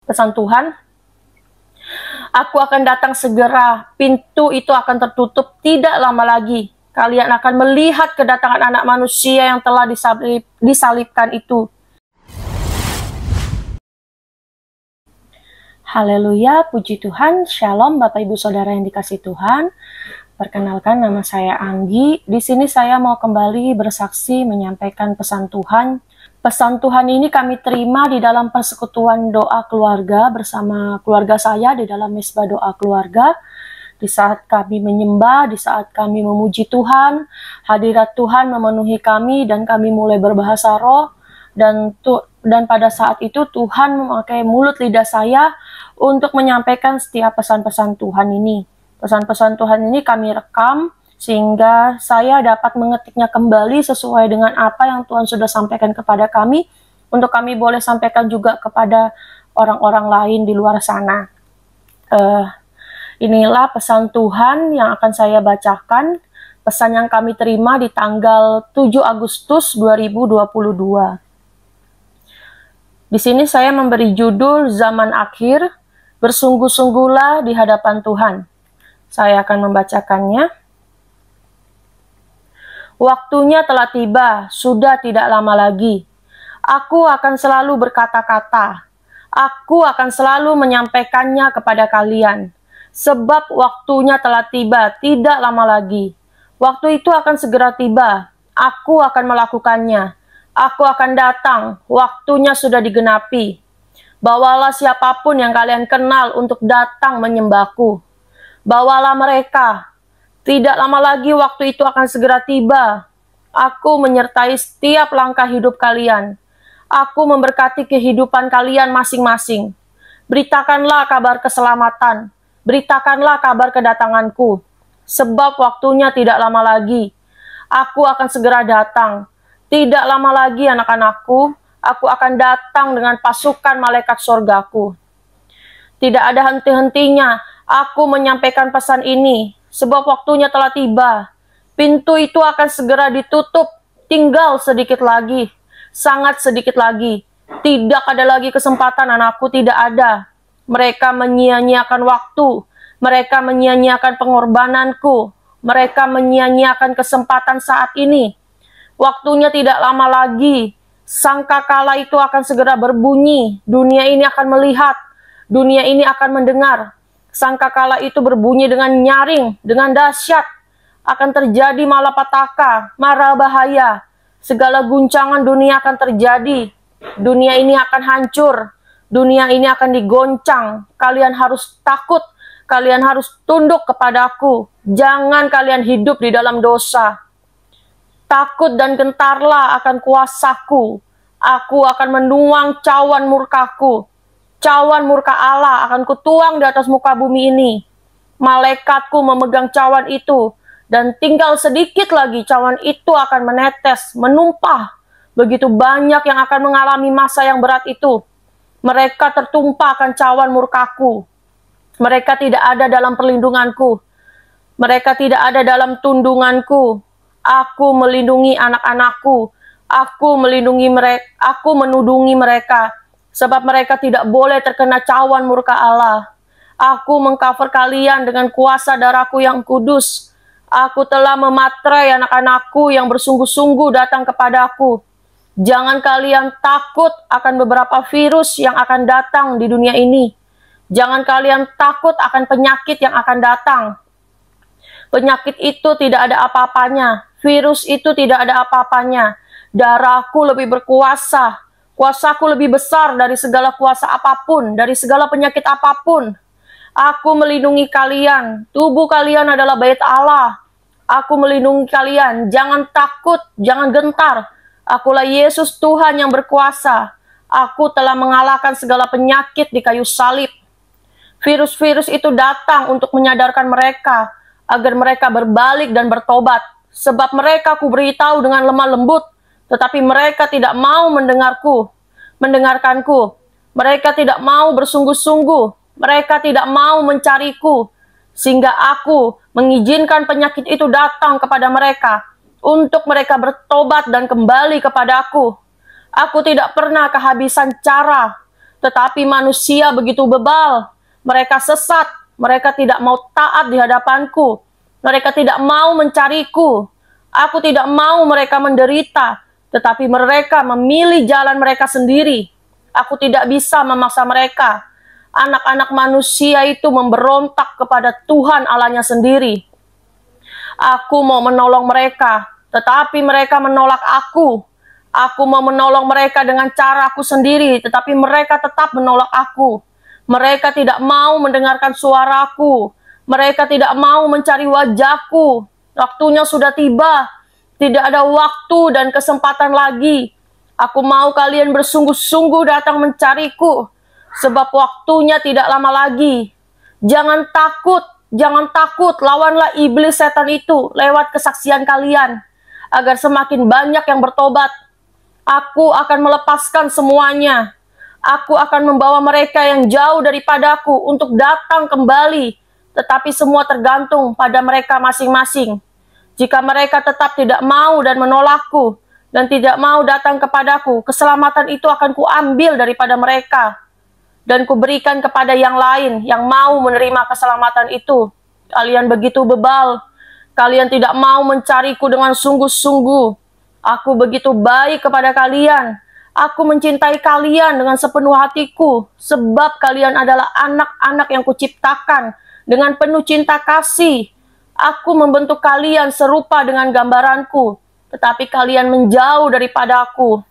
Pesan Tuhan, aku akan datang segera, pintu itu akan tertutup tidak lama lagi. Kalian akan melihat kedatangan anak manusia yang telah disalibkan itu. Haleluya, puji Tuhan, shalom Bapak Ibu Saudara yang dikasihi Tuhan. Perkenalkan, nama saya Anggi. Di sini saya mau kembali bersaksi menyampaikan pesan Tuhan. Pesan Tuhan ini kami terima di dalam persekutuan doa keluarga bersama keluarga saya di dalam mesbah doa keluarga. Di saat kami menyembah, di saat kami memuji Tuhan, hadirat Tuhan memenuhi kami dan kami mulai berbahasa roh. Dan pada saat itu Tuhan memakai mulut lidah saya untuk menyampaikan setiap pesan-pesan Tuhan ini. Pesan-pesan Tuhan ini kami rekam sehingga saya dapat mengetiknya kembali sesuai dengan apa yang Tuhan sudah sampaikan kepada kami, untuk kami boleh sampaikan juga kepada orang-orang lain di luar sana. Inilah pesan Tuhan yang akan saya bacakan, pesan yang kami terima di tanggal 7 Agustus 2022. Di sini saya memberi judul Zaman Akhir, bersungguh-sungguhlah di hadapan Tuhan. Saya akan membacakannya. Waktunya telah tiba, sudah tidak lama lagi. Aku akan selalu berkata-kata. Aku akan selalu menyampaikannya kepada kalian. Sebab waktunya telah tiba, tidak lama lagi. Waktu itu akan segera tiba. Aku akan melakukannya. Aku akan datang, waktunya sudah digenapi. Bawalah siapapun yang kalian kenal untuk datang menyembahku. Bawalah mereka. Tidak lama lagi waktu itu akan segera tiba. Aku menyertai setiap langkah hidup kalian. Aku memberkati kehidupan kalian masing-masing. Beritakanlah kabar keselamatan. Beritakanlah kabar kedatanganku. Sebab waktunya tidak lama lagi. Aku akan segera datang. Tidak lama lagi anak-anakku, aku akan datang dengan pasukan malaikat sorgaku. Tidak ada henti-hentinya aku menyampaikan pesan ini, sebab waktunya telah tiba. Pintu itu akan segera ditutup, tinggal sedikit lagi, sangat sedikit lagi. Tidak ada lagi kesempatan anakku, tidak ada. Mereka menyia-nyiakan waktu, mereka menyia-nyiakan pengorbananku, mereka menyia-nyiakan kesempatan saat ini. Waktunya tidak lama lagi, sangkakala itu akan segera berbunyi, dunia ini akan melihat, dunia ini akan mendengar. Sangkakala itu berbunyi dengan nyaring, dengan dahsyat, akan terjadi malapetaka, mara bahaya, segala guncangan dunia akan terjadi, dunia ini akan hancur, dunia ini akan digoncang. Kalian harus takut, kalian harus tunduk kepadaku. Jangan kalian hidup di dalam dosa. Takut dan gentarlah akan kuasaku. Aku akan menuang cawan murkaku. Cawan murka Allah akan kutuang di atas muka bumi ini. Malaikatku memegang cawan itu. Dan tinggal sedikit lagi cawan itu akan menetes, menumpah. Begitu banyak yang akan mengalami masa yang berat itu. Mereka tertumpah akan cawan murkaku. Mereka tidak ada dalam perlindunganku. Mereka tidak ada dalam tundunganku. Aku melindungi anak-anakku. Aku melindungi mereka. Aku menudungi mereka. Sebab mereka tidak boleh terkena cawan murka Allah. Aku mengcover kalian dengan kuasa darahku yang kudus. Aku telah mematrai anak-anakku yang bersungguh-sungguh datang kepadaku. Jangan kalian takut akan beberapa virus yang akan datang di dunia ini. Jangan kalian takut akan penyakit yang akan datang. Penyakit itu tidak ada apa-apanya. Virus itu tidak ada apa-apanya. Darahku lebih berkuasa. Kuasaku lebih besar dari segala kuasa apapun, dari segala penyakit apapun. Aku melindungi kalian. Tubuh kalian adalah bait Allah. Aku melindungi kalian. Jangan takut, jangan gentar. Akulah Yesus Tuhan yang berkuasa. Aku telah mengalahkan segala penyakit di kayu salib. Virus-virus itu datang untuk menyadarkan mereka, agar mereka berbalik dan bertobat. Sebab mereka kuberitahu dengan lemah lembut, tetapi mereka tidak mau mendengarkanku. Mereka tidak mau bersungguh-sungguh. Mereka tidak mau mencariku. Sehingga aku mengizinkan penyakit itu datang kepada mereka, untuk mereka bertobat dan kembali kepadaku. Aku tidak pernah kehabisan cara, Tetapi manusia begitu bebal, mereka sesat, mereka tidak mau taat di hadapanku, mereka tidak mau mencariku. Aku tidak mau mereka menderita, tetapi mereka memilih jalan mereka sendiri. Aku tidak bisa memaksa mereka. Anak-anak manusia itu memberontak kepada Tuhan Allahnya sendiri. Aku mau menolong mereka, tetapi mereka menolak aku. Aku mau menolong mereka dengan cara aku sendiri, tetapi mereka tetap menolak aku. Mereka tidak mau mendengarkan suaraku. Mereka tidak mau mencari wajahku. Waktunya sudah tiba. Tidak ada waktu dan kesempatan lagi. Aku mau kalian bersungguh-sungguh datang mencariku, sebab waktunya tidak lama lagi. Jangan takut, jangan takut. Lawanlah iblis setan itu lewat kesaksian kalian, agar semakin banyak yang bertobat. Aku akan melepaskan semuanya. Aku akan membawa mereka yang jauh daripadaku untuk datang kembali. Tetapi semua tergantung pada mereka masing-masing. Jika mereka tetap tidak mau dan menolakku, dan tidak mau datang kepadaku, keselamatan itu akan kuambil daripada mereka. Dan kuberikan kepada yang lain yang mau menerima keselamatan itu. Kalian begitu bebal. Kalian tidak mau mencariku dengan sungguh-sungguh. Aku begitu baik kepada kalian. Aku mencintai kalian dengan sepenuh hatiku, sebab kalian adalah anak-anak yang kuciptakan dengan penuh cinta kasih. Aku membentuk kalian serupa dengan gambaranku, tetapi kalian menjauh daripada aku.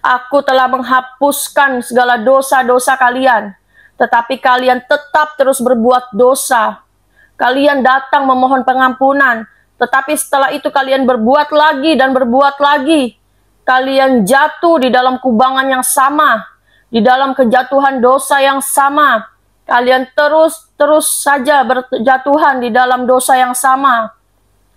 Aku telah menghapuskan segala dosa-dosa kalian, tetapi kalian tetap terus berbuat dosa. Kalian datang memohon pengampunan, tetapi setelah itu kalian berbuat lagi dan berbuat lagi. Kalian jatuh di dalam kubangan yang sama, di dalam kejatuhan dosa yang sama. Kalian terus saja berjatuhan di dalam dosa yang sama.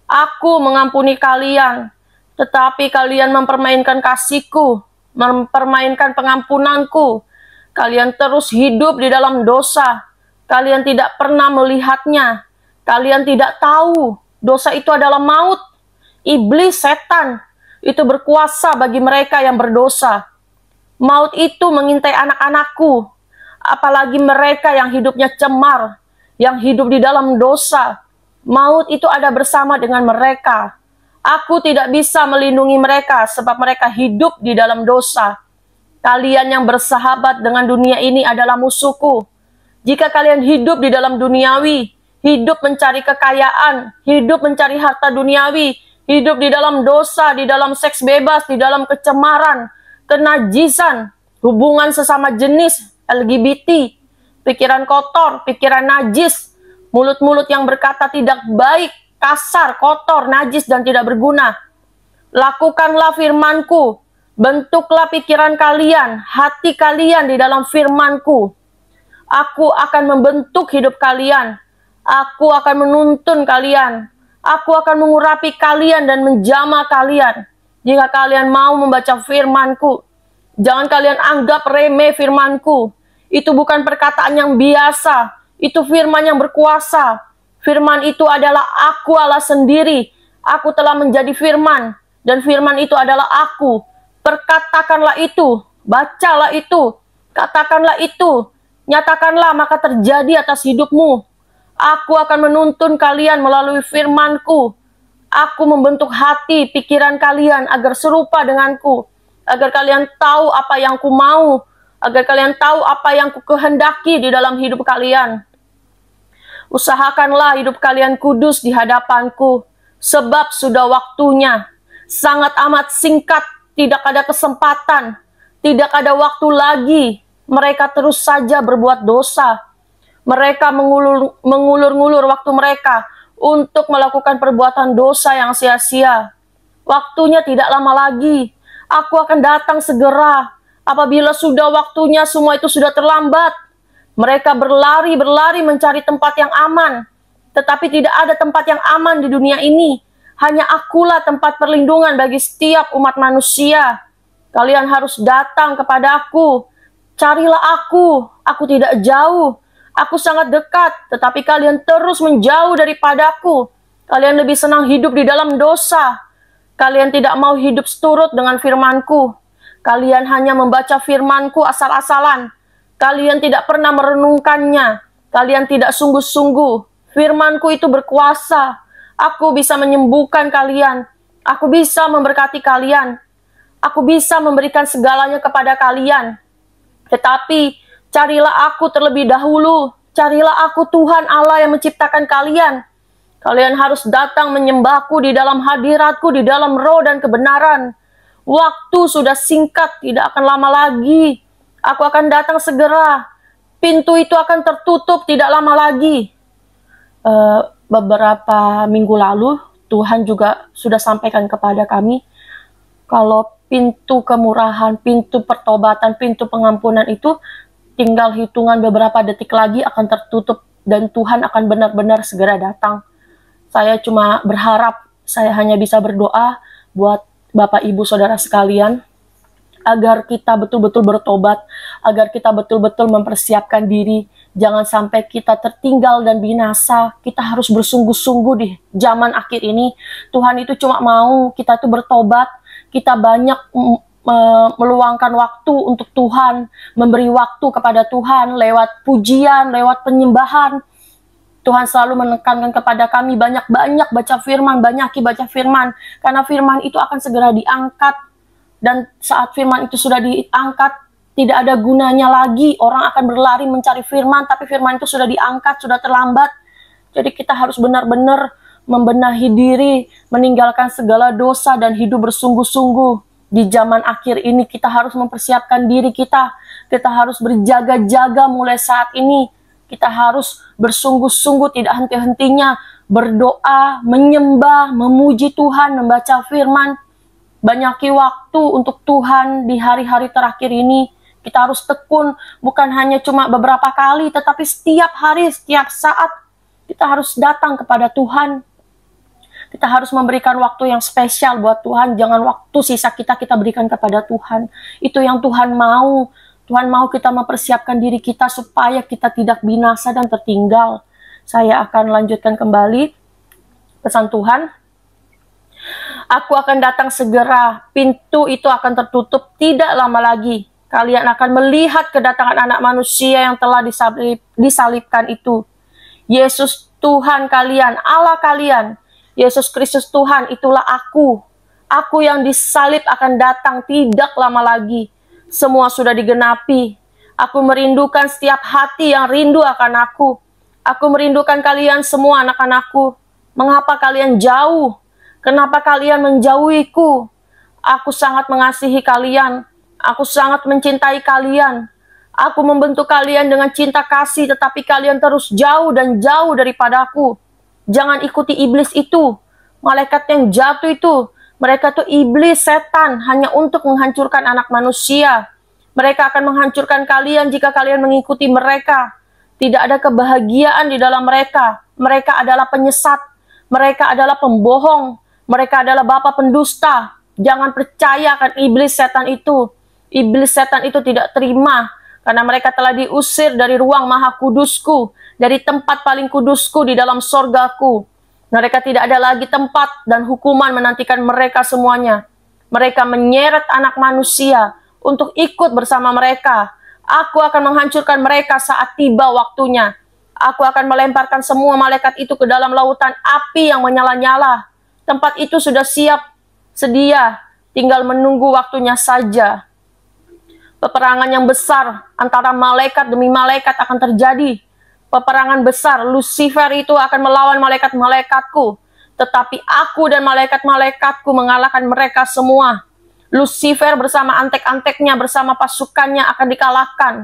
Aku mengampuni kalian, tetapi kalian mempermainkan kasihku, mempermainkan pengampunanku. Kalian terus hidup di dalam dosa. Kalian tidak pernah melihatnya. Kalian tidak tahu dosa itu adalah maut. Iblis, setan, itu berkuasa bagi mereka yang berdosa. Maut itu mengintai anak-anakku, apalagi mereka yang hidupnya cemar, yang hidup di dalam dosa. Maut itu ada bersama dengan mereka. Aku tidak bisa melindungi mereka sebab mereka hidup di dalam dosa. Kalian yang bersahabat dengan dunia ini adalah musuhku. Jika kalian hidup di dalam duniawi, hidup mencari kekayaan, hidup mencari harta duniawi, hidup di dalam dosa, di dalam seks bebas, di dalam kecemaran, kenajisan, hubungan sesama jenis, LGBT, pikiran kotor, pikiran najis, mulut-mulut yang berkata tidak baik, kasar, kotor, najis, dan tidak berguna. Lakukanlah firmanku, bentuklah pikiran kalian, hati kalian di dalam firmanku. Aku akan membentuk hidup kalian. Aku akan menuntun kalian. Aku akan mengurapi kalian dan menjamah kalian. Jika kalian mau membaca firmanku, jangan kalian anggap remeh firmanku. Itu bukan perkataan yang biasa. Itu firman yang berkuasa. Firman itu adalah aku Allah sendiri. Aku telah menjadi firman. Dan firman itu adalah aku. Perkatakanlah itu. Bacalah itu. Katakanlah itu. Nyatakanlah maka terjadi atas hidupmu. Aku akan menuntun kalian melalui firmanku. Aku membentuk hati, pikiran kalian agar serupa denganku. Agar kalian tahu apa yang ku mau. Agar kalian tahu apa yang ku kehendaki di dalam hidup kalian. Usahakanlah hidup kalian kudus di hadapanku. Sebab sudah waktunya. Sangat amat singkat. Tidak ada kesempatan. Tidak ada waktu lagi. Mereka terus saja berbuat dosa. Mereka mengulur-ngulur waktu mereka untuk melakukan perbuatan dosa yang sia-sia. Waktunya tidak lama lagi. Aku akan datang segera. Apabila sudah waktunya, semua itu sudah terlambat. Mereka berlari mencari tempat yang aman. Tetapi tidak ada tempat yang aman di dunia ini. Hanya akulah tempat perlindungan bagi setiap umat manusia. Kalian harus datang kepada aku. Carilah aku tidak jauh. Aku sangat dekat, tetapi kalian terus menjauh daripadaku. Kalian lebih senang hidup di dalam dosa. Kalian tidak mau hidup seturut dengan firmanku. Kalian hanya membaca firman-Ku asal-asalan. Kalian tidak pernah merenungkannya. Kalian tidak sungguh-sungguh. Firman-Ku itu berkuasa. Aku bisa menyembuhkan kalian. Aku bisa memberkati kalian. Aku bisa memberikan segalanya kepada kalian. Tetapi carilah aku terlebih dahulu. Carilah aku Tuhan Allah yang menciptakan kalian. Kalian harus datang menyembahku di dalam hadiratku, di dalam roh dan kebenaran. Waktu sudah singkat, tidak akan lama lagi. Aku akan datang segera. Pintu itu akan tertutup tidak lama lagi. Beberapa minggu lalu, Tuhan juga sudah sampaikan kepada kami, kalau pintu kemurahan, pintu pertobatan, pintu pengampunan itu tinggal hitungan beberapa detik lagi akan tertutup. Dan Tuhan akan benar-benar segera datang. Saya cuma berharap, saya hanya bisa berdoa buat Bapak Ibu Saudara sekalian, agar kita betul-betul bertobat, agar kita betul-betul mempersiapkan diri, jangan sampai kita tertinggal dan binasa. Kita harus bersungguh-sungguh di zaman akhir ini. Tuhan itu cuma mau kita itu bertobat, kita banyak meluangkan waktu untuk Tuhan, memberi waktu kepada Tuhan lewat pujian, lewat penyembahan. Tuhan selalu menekankan kepada kami banyak-banyak baca firman, banyaki baca firman, karena firman itu akan segera diangkat. Dan saat firman itu sudah diangkat, tidak ada gunanya lagi orang akan berlari mencari firman, tapi firman itu sudah diangkat, sudah terlambat. Jadi kita harus benar-benar membenahi diri, meninggalkan segala dosa dan hidup bersungguh-sungguh. Di zaman akhir ini kita harus mempersiapkan diri kita harus berjaga-jaga mulai saat ini. Kita harus bersungguh-sungguh tidak henti-hentinya berdoa, menyembah, memuji Tuhan, membaca firman. Banyaki waktu untuk Tuhan di hari-hari terakhir ini. Kita harus tekun, bukan hanya cuma beberapa kali, tetapi setiap hari, setiap saat kita harus datang kepada Tuhan. Kita harus memberikan waktu yang spesial buat Tuhan. Jangan waktu sisa kita berikan kepada Tuhan. Itu yang Tuhan mau. Tuhan mau kita mempersiapkan diri kita supaya kita tidak binasa dan tertinggal. Saya akan lanjutkan kembali pesan Tuhan. Aku akan datang segera, pintu itu akan tertutup tidak lama lagi. Kalian akan melihat kedatangan anak manusia yang telah disalibkan itu. Yesus Tuhan kalian, Allah kalian, Yesus Kristus Tuhan, itulah aku. Aku yang disalib akan datang tidak lama lagi. Semua sudah digenapi. Aku merindukan setiap hati yang rindu akan aku. Aku merindukan kalian semua anak-anakku. Mengapa kalian jauh? Kenapa kalian menjauhiku? Aku sangat mengasihi kalian. Aku sangat mencintai kalian. Aku membentuk kalian dengan cinta kasih, tetapi kalian terus jauh dan jauh daripadaku. Jangan ikuti iblis itu. Malaikat yang jatuh itu. Mereka itu iblis, setan, hanya untuk menghancurkan anak manusia. Mereka akan menghancurkan kalian jika kalian mengikuti mereka. Tidak ada kebahagiaan di dalam mereka. Mereka adalah penyesat. Mereka adalah pembohong. Mereka adalah bapa pendusta. Jangan percaya akan iblis setan itu. Iblis setan itu tidak terima. Karena mereka telah diusir dari ruang maha kudusku. Dari tempat paling kudusku di dalam sorgaku. Mereka tidak ada lagi tempat dan hukuman menantikan mereka semuanya. Mereka menyeret anak manusia untuk ikut bersama mereka. Aku akan menghancurkan mereka saat tiba waktunya. Aku akan melemparkan semua malaikat itu ke dalam lautan api yang menyala-nyala. Tempat itu sudah siap, sedia, tinggal menunggu waktunya saja. Peperangan yang besar antara malaikat demi malaikat akan terjadi. Peperangan besar, Lucifer itu akan melawan malaikat-malaikatku. Tetapi aku dan malaikat-malaikatku mengalahkan mereka semua. Lucifer bersama antek-anteknya, bersama pasukannya akan dikalahkan.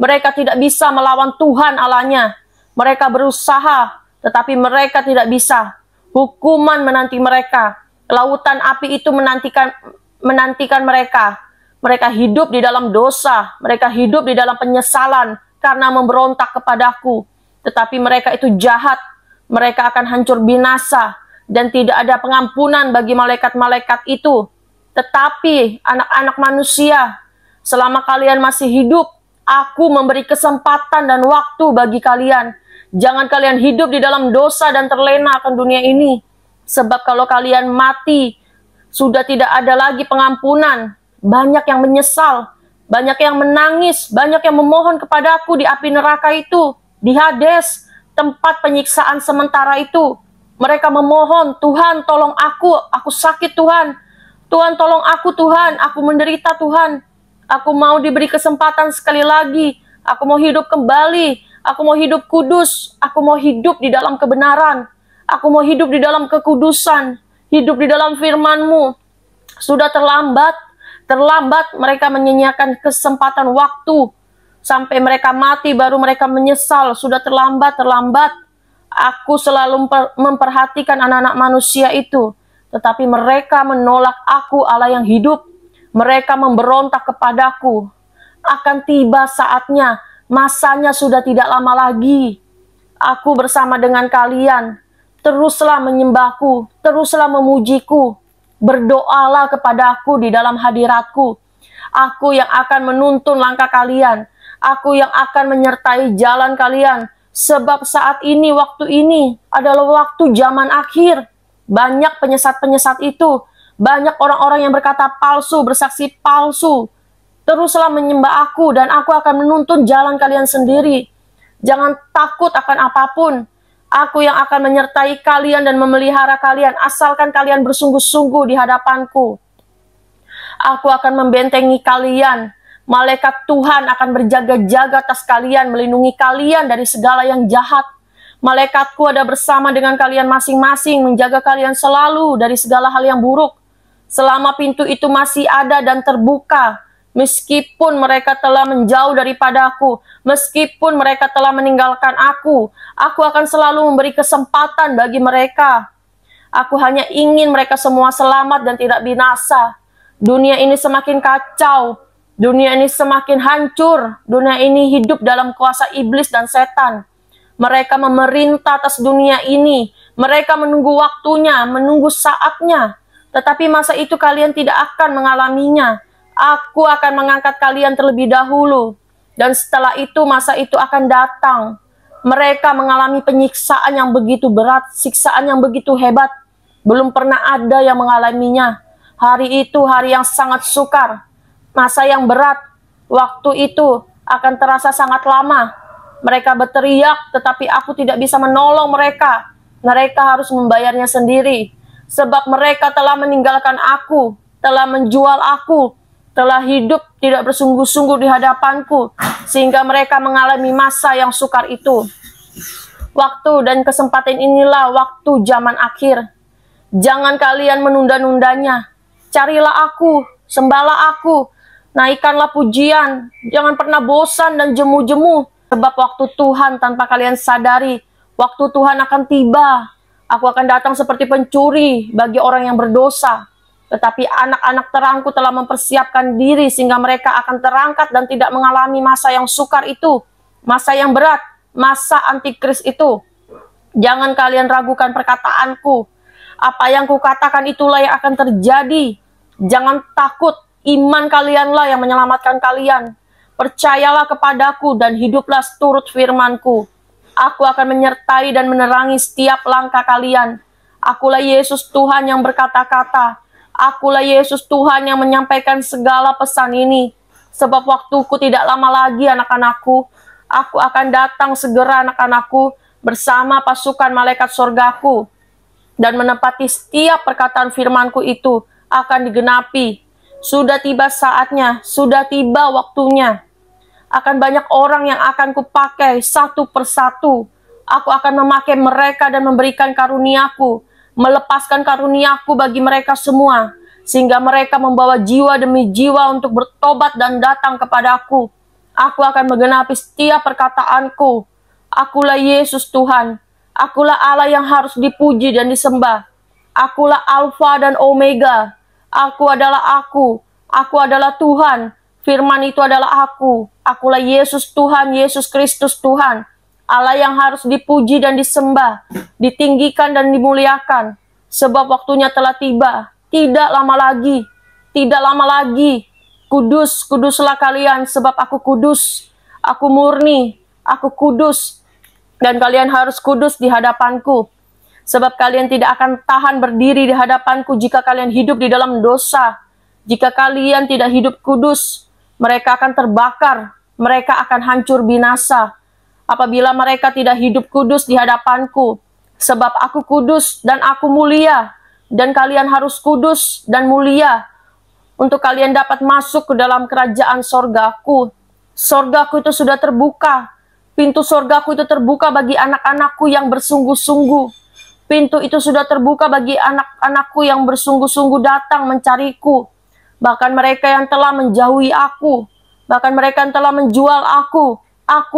Mereka tidak bisa melawan Tuhan Allahnya. Mereka berusaha, tetapi mereka tidak bisa. Hukuman menanti mereka. Lautan api itu menantikan mereka. Mereka hidup di dalam dosa. Mereka hidup di dalam penyesalan karena memberontak kepadaku. Tetapi mereka itu jahat. Mereka akan hancur binasa. Dan tidak ada pengampunan bagi malaikat-malaikat itu. Tetapi anak-anak manusia, selama kalian masih hidup, aku memberi kesempatan dan waktu bagi kalian. Jangan kalian hidup di dalam dosa dan terlena akan dunia ini. Sebab kalau kalian mati, sudah tidak ada lagi pengampunan. banyak yang menyesal, banyak yang menangis, banyak yang memohon kepadaku di api neraka itu, di Hades, tempat penyiksaan sementara itu. Mereka memohon, Tuhan tolong aku sakit Tuhan. Tuhan tolong aku Tuhan, aku menderita Tuhan. Aku mau diberi kesempatan sekali lagi. Aku mau hidup kembali. Aku mau hidup kudus. Aku mau hidup di dalam kebenaran. Aku mau hidup di dalam kekudusan. Hidup di dalam firman-Mu. Sudah terlambat. Terlambat mereka menyanyiakan kesempatan waktu. Sampai mereka mati baru mereka menyesal. Sudah terlambat. Aku selalu memperhatikan anak-anak manusia itu. Tetapi mereka menolak aku, Allah yang hidup. Mereka memberontak kepadaku. Akan tiba saatnya, masanya sudah tidak lama lagi. Aku bersama dengan kalian. Teruslah menyembahku, teruslah memujiku. Berdoalah kepadaku di dalam hadiratku. Aku yang akan menuntun langkah kalian. Aku yang akan menyertai jalan kalian. Sebab saat ini, waktu ini adalah waktu zaman akhir. Banyak penyesat-penyesat itu. Banyak orang-orang yang berkata palsu, bersaksi palsu. Teruslah menyembah aku dan aku akan menuntun jalan kalian sendiri. Jangan takut akan apapun. Aku yang akan menyertai kalian dan memelihara kalian, asalkan kalian bersungguh-sungguh di hadapanku. Aku akan membentengi kalian. Malaikat Tuhan akan berjaga-jaga atas kalian, melindungi kalian dari segala yang jahat. Malaikatku ada bersama dengan kalian masing-masing, menjaga kalian selalu dari segala hal yang buruk. Selama pintu itu masih ada dan terbuka, meskipun mereka telah menjauh daripadaku, meskipun mereka telah meninggalkan aku akan selalu memberi kesempatan bagi mereka. Aku hanya ingin mereka semua selamat dan tidak binasa. Dunia ini semakin kacau, dunia ini semakin hancur, dunia ini hidup dalam kuasa iblis dan setan. Mereka memerintah atas dunia ini, mereka menunggu waktunya, menunggu saatnya. Tetapi masa itu kalian tidak akan mengalaminya. Aku akan mengangkat kalian terlebih dahulu. Dan setelah itu masa itu akan datang. Mereka mengalami penyiksaan yang begitu berat, siksaan yang begitu hebat. Belum pernah ada yang mengalaminya. Hari itu hari yang sangat sukar. Masa yang berat. Waktu itu akan terasa sangat lama. Mereka berteriak, tetapi aku tidak bisa menolong mereka. Mereka harus membayarnya sendiri. Sebab mereka telah meninggalkan aku, telah menjual aku, telah hidup tidak bersungguh-sungguh di hadapanku, sehingga mereka mengalami masa yang sukar itu. Waktu dan kesempatan inilah waktu zaman akhir. Jangan kalian menunda-nundanya. Carilah aku, sembahlah aku, naikkanlah pujian. Jangan pernah bosan dan jemu-jemu. Sebab waktu Tuhan tanpa kalian sadari, waktu Tuhan akan tiba. Aku akan datang seperti pencuri bagi orang yang berdosa. Tetapi anak-anak terangku telah mempersiapkan diri sehingga mereka akan terangkat dan tidak mengalami masa yang sukar itu. Masa yang berat, masa antikris itu. Jangan kalian ragukan perkataanku. Apa yang kukatakan itulah yang akan terjadi. Jangan takut, iman kalianlah yang menyelamatkan kalian. Percayalah kepadaku dan hiduplah turut firmanku. Aku akan menyertai dan menerangi setiap langkah kalian. Akulah Yesus Tuhan yang berkata-kata. Akulah Yesus Tuhan yang menyampaikan segala pesan ini. Sebab waktuku tidak lama lagi anak-anakku. Aku akan datang segera anak-anakku bersama pasukan malaikat sorgaku. Dan menepati setiap perkataan firmanku itu akan digenapi. Sudah tiba saatnya, sudah tiba waktunya. Akan banyak orang yang akan kupakai satu persatu. Aku akan memakai mereka dan memberikan karuniaku, melepaskan karuniaku bagi mereka semua, sehingga mereka membawa jiwa demi jiwa untuk bertobat dan datang kepadaku. Aku akan menggenapi setiap perkataanku. Akulah Yesus Tuhan. Akulah Allah yang harus dipuji dan disembah. Akulah Alfa dan Omega. Aku adalah aku. Aku adalah Tuhan. Firman itu adalah aku. Akulah Yesus Tuhan, Yesus Kristus Tuhan. Allah yang harus dipuji dan disembah, ditinggikan dan dimuliakan. Sebab waktunya telah tiba. Tidak lama lagi. Tidak lama lagi. Kudus, kuduslah kalian sebab aku kudus. Aku murni, aku kudus. Dan kalian harus kudus di hadapanku. Sebab kalian tidak akan tahan berdiri di hadapanku jika kalian hidup di dalam dosa. Jika kalian tidak hidup kudus, mereka akan terbakar, mereka akan hancur binasa. Apabila mereka tidak hidup kudus di hadapanku, sebab aku kudus dan aku mulia, dan kalian harus kudus dan mulia, untuk kalian dapat masuk ke dalam kerajaan sorgaku. Sorgaku itu sudah terbuka, pintu sorgaku itu terbuka bagi anak-anakku yang bersungguh-sungguh. Pintu itu sudah terbuka bagi anak-anakku yang bersungguh-sungguh datang mencariku. Bahkan mereka yang telah menjauhi aku, bahkan mereka yang telah menjual aku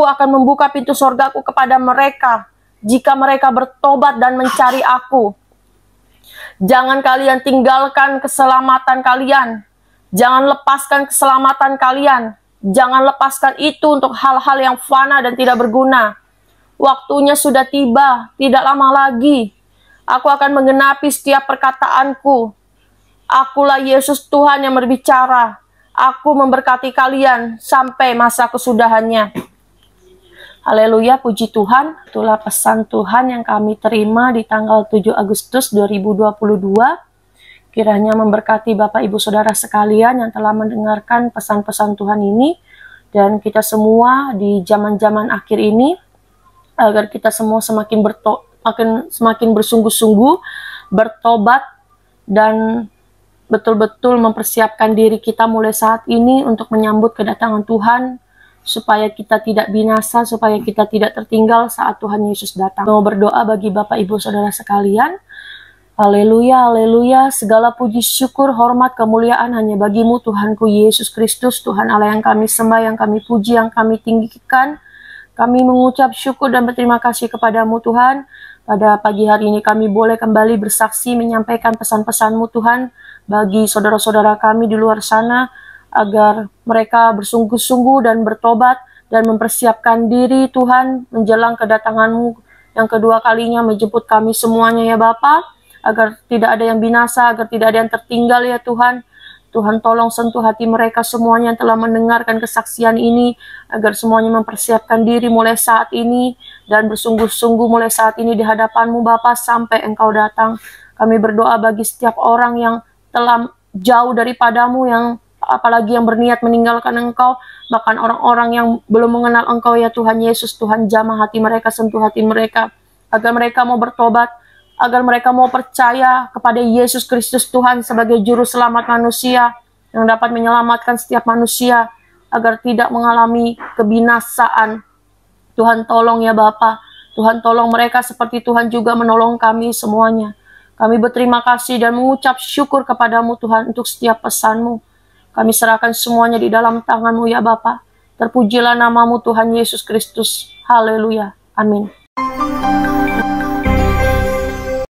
akan membuka pintu sorgaku kepada mereka, jika mereka bertobat dan mencari aku. Jangan kalian tinggalkan keselamatan kalian. Jangan lepaskan keselamatan kalian. Jangan lepaskan itu untuk hal-hal yang fana dan tidak berguna. Waktunya sudah tiba, tidak lama lagi. Aku akan menggenapi setiap perkataanku. Akulah Yesus Tuhan yang berbicara. Aku memberkati kalian sampai masa kesudahannya. Haleluya, puji Tuhan. Itulah pesan Tuhan yang kami terima di tanggal 7 Agustus 2022. Kiranya memberkati Bapak Ibu Saudara sekalian yang telah mendengarkan pesan-pesan Tuhan ini. Dan kita semua di zaman-zaman akhir ini, agar kita semua semakin bersungguh-sungguh, bertobat, dan betul-betul mempersiapkan diri kita mulai saat ini untuk menyambut kedatangan Tuhan, supaya kita tidak binasa, supaya kita tidak tertinggal saat Tuhan Yesus datang. Mau berdoa bagi Bapak Ibu Saudara sekalian. Haleluya, haleluya, segala puji syukur, hormat, kemuliaan hanya bagimu Tuhanku Yesus Kristus, Tuhan Allah yang kami sembah, yang kami puji, yang kami tinggikan. Kami mengucap syukur dan berterima kasih kepadamu Tuhan. Pada pagi hari ini kami boleh kembali bersaksi menyampaikan pesan-pesan-Mu Tuhan bagi saudara-saudara kami di luar sana, agar mereka bersungguh-sungguh dan bertobat dan mempersiapkan diri Tuhan menjelang kedatangan-Mu yang kedua kalinya menjemput kami semuanya ya Bapa, agar tidak ada yang binasa, agar tidak ada yang tertinggal ya Tuhan. Tuhan tolong sentuh hati mereka semuanya yang telah mendengarkan kesaksian ini, agar semuanya mempersiapkan diri mulai saat ini dan bersungguh-sungguh mulai saat ini di hadapan-Mu Bapa sampai Engkau datang. Kami berdoa bagi setiap orang yang telah jauh daripadamu, yang apalagi yang berniat meninggalkan Engkau, bahkan orang-orang yang belum mengenal Engkau ya Tuhan Yesus. Tuhan jamah hati mereka, sentuh hati mereka, agar mereka mau bertobat, agar mereka mau percaya kepada Yesus Kristus Tuhan sebagai juru selamat manusia, yang dapat menyelamatkan setiap manusia, agar tidak mengalami kebinasaan. Tuhan tolong ya Bapa, Tuhan tolong mereka seperti Tuhan juga menolong kami semuanya. Kami berterima kasih dan mengucap syukur kepadamu Tuhan untuk setiap pesan-Mu. Kami serahkan semuanya di dalam tangan-Mu ya Bapa. Terpujilah nama-Mu Tuhan Yesus Kristus. Haleluya. Amin.